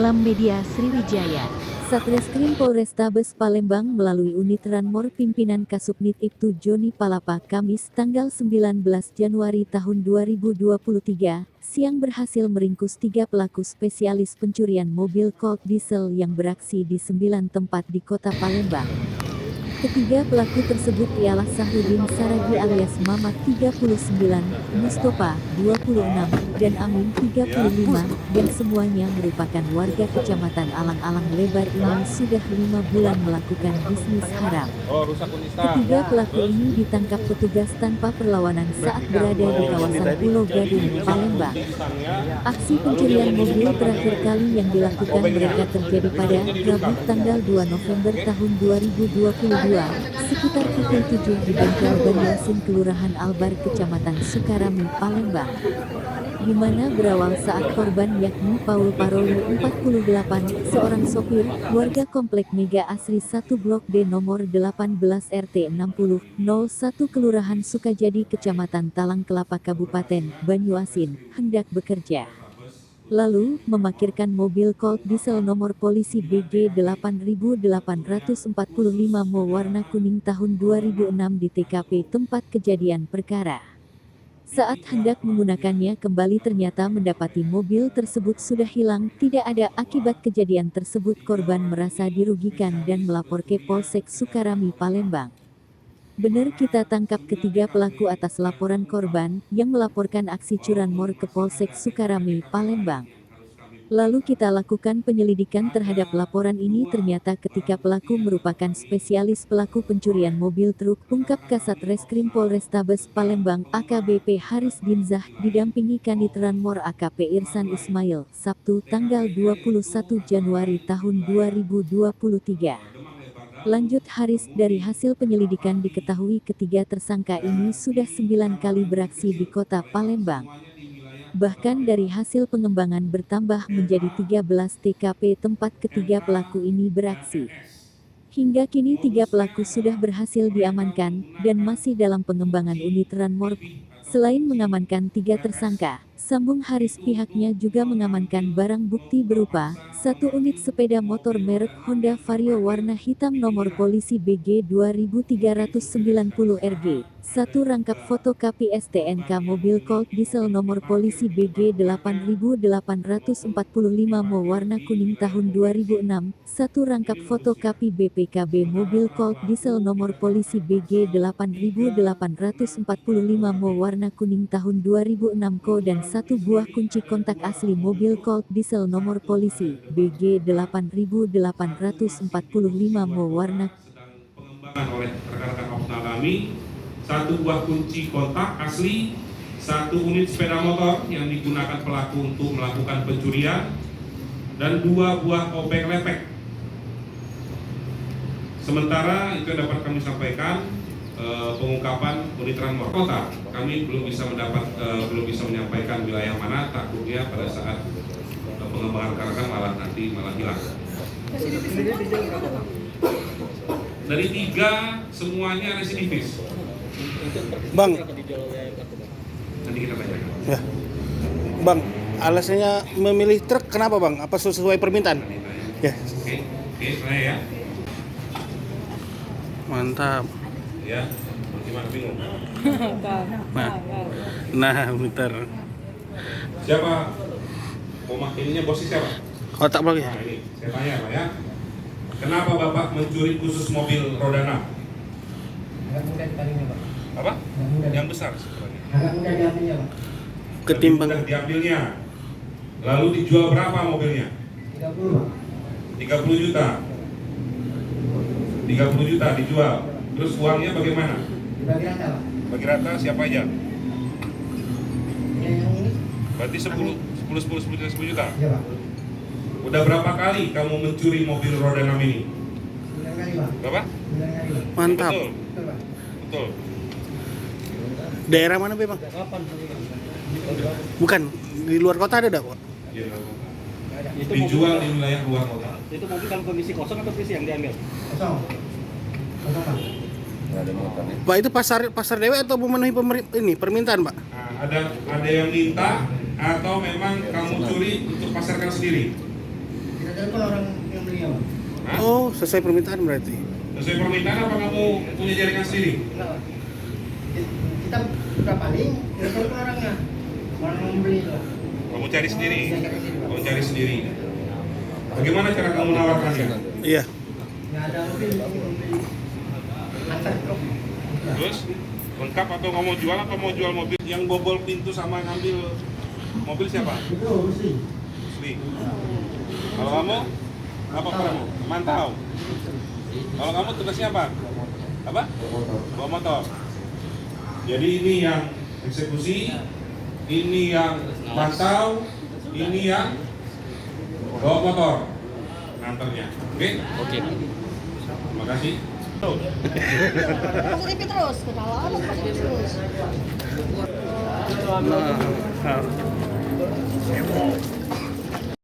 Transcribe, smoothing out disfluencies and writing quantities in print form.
Salam Media Sriwijaya. Satreskrim Polrestabes Palembang melalui unit Ranmor pimpinan Kasubnit Ibtu Joni Palapa Kamis tanggal 19 Januari tahun 2023, siang berhasil meringkus 3 pelaku spesialis pencurian mobil Colt Diesel yang beraksi di 9 tempat di kota Palembang. Ketiga pelaku tersebut ialah Sahrudin Saragi alias Mamat 39, Mustofa 26, dan Amin 35, yang semuanya merupakan warga kecamatan Alang-Alang Lebar ini sudah 5 bulan melakukan bisnis haram. Ketiga pelaku ini ditangkap petugas tanpa perlawanan saat berada di kawasan Pulau Gadung, Palembang. Aksi pencurian mobil terakhir kali yang dilakukan mereka terjadi pada Rabu tanggal 2 November tahun 2022. Sekitar pukul 7 di bengkel Banyasin Kelurahan Albar Kecamatan Sukarami, Palembang. Di mana berawal saat korban yakni Paul Paroli 48, seorang sopir, warga Komplek Mega Asri 1 Blok D nomor 18 RT 60, 01 Kelurahan Sukajadi Kecamatan Talang Kelapa Kabupaten Banyuasin, hendak bekerja. Lalu, memarkirkan mobil Colt Diesel nomor polisi BG 8845 Mo warna kuning tahun 2006 di TKP tempat kejadian perkara. Saat hendak menggunakannya kembali ternyata mendapati mobil tersebut sudah hilang, tidak ada. Akibat kejadian tersebut korban merasa dirugikan dan melapor ke Polsek Sukarami, Palembang. Benar kita tangkap ketiga pelaku atas laporan korban, yang melaporkan aksi curanmor ke Polsek Sukarami, Palembang. Lalu kita lakukan penyelidikan terhadap laporan ini ternyata ketiga pelaku merupakan spesialis pelaku pencurian mobil truk, ungkap Kasat Reskrim Polrestabes Palembang AKBP Haris Dinzah, didampingi Kanit Ranmor AKP Irsan Ismail, Sabtu tanggal 21 Januari tahun 2023. Lanjut Haris, dari hasil penyelidikan diketahui ketiga tersangka ini sudah 9 kali beraksi di kota Palembang. Bahkan dari hasil pengembangan bertambah menjadi 13 TKP tempat ketiga pelaku ini beraksi. Hingga kini 3 pelaku sudah berhasil diamankan, dan masih dalam pengembangan unit Ranmor. Selain mengamankan 3 tersangka, sambung Haris, pihaknya juga mengamankan barang bukti berupa 1 unit sepeda motor merek Honda Vario warna hitam nomor polisi BG 2390 RG, 1 rangkap fotokopi STNK mobil Colt Diesel nomor polisi BG 8845 Mo warna kuning tahun 2006, 1 rangkap fotokopi BPKB mobil Colt Diesel nomor polisi BG 8845 Mo warna kuning tahun 2006 dan 1 buah kunci kontak asli mobil Colt Diesel nomor polisi BG 8845 Mo warna pengembangan oleh rekan-rekan opsional kami, 1 buah kunci kontak asli, 1 unit sepeda motor yang digunakan pelaku untuk melakukan pencurian, dan 2 buah obeng lepek. Sementara itu yang dapat kami sampaikan, pengungkapan unit Ranmor kota, kami belum bisa menyampaikan wilayah mana, takutnya pada saat pengembangan rekan-rekan malah hilang. Dari 3 semuanya residivis. Bang, Nanti kita tanyakan. ya, Bang, alasannya memilih truk kenapa Bang? Apa sesuai permintaan? Ya, Oke, saya ya. mantap. Ya, gimana bingung? Nah, bentar. Siapa? Ininya bosnya siapa? Kotak belakang. Nah ini, saya tanya Pak ya. Kenapa Bapak mencuri khusus mobil roda 6? Agak mudah dipalingnya, Pak. Apa? Agak mudah. Yang besar sebenarnya. Agak mudah diambilnya, Pak. Ketimbang Lebih mudah diambilnya. Lalu dijual berapa mobilnya? 30, Pak. 30 juta. 30 juta dijual. Terus uangnya bagaimana? Dibagi rata, Pak. Bagi rata siapa aja? Yang ini? Berarti 10 juta. Iya, Pak. Udah berapa kali kamu mencuri mobil roda 6 ini? 9 kali, Pak. Berapa? 9 kali, Pak. mantap. Betul. Betul, Pak. Betul. Daerah mana Bang? Bukan, di luar kota ada Pak? Ya. Itu Dijual mobil, di wilayah luar kota. itu mobil dalam kondisi kosong atau kondisi yang diambil? Kosong. Kosong, Pak. Pak, itu pasar dewe atau memenuhi permintaan Pak? Nah, ada yang minta atau memang kamu curi untuk pasarkan sendiri? telepon orang yang beli Bang. Hah? Oh, sesuai permintaan berarti. Sesuai permintaan apa kamu punya jaringan sendiri? Enggak. Kita udah paling, kita telepon orangnya. Orang yang beli itu. Kamu cari sendiri. Saya cari sendiri, Bang. Kamu cari sendiri. Bagaimana cara kamu menawarkannya? Iya. Nggak ada mobil antar truk. Terus lengkap atau kamu mau jual atau mau jual mobil? Yang bobol pintu sama ngambil mobil siapa? Itu mesti. Sli. Kalau kamu apa kamu? Mantau. Kalau kamu tugasnya apa? Apa? Bawa motor. Jadi ini yang eksekusi, ini yang mantau, ini yang bawa motor, nganternya. Oke? Oke. Terima kasih. Positif terus, kenalan positif terus. Nah,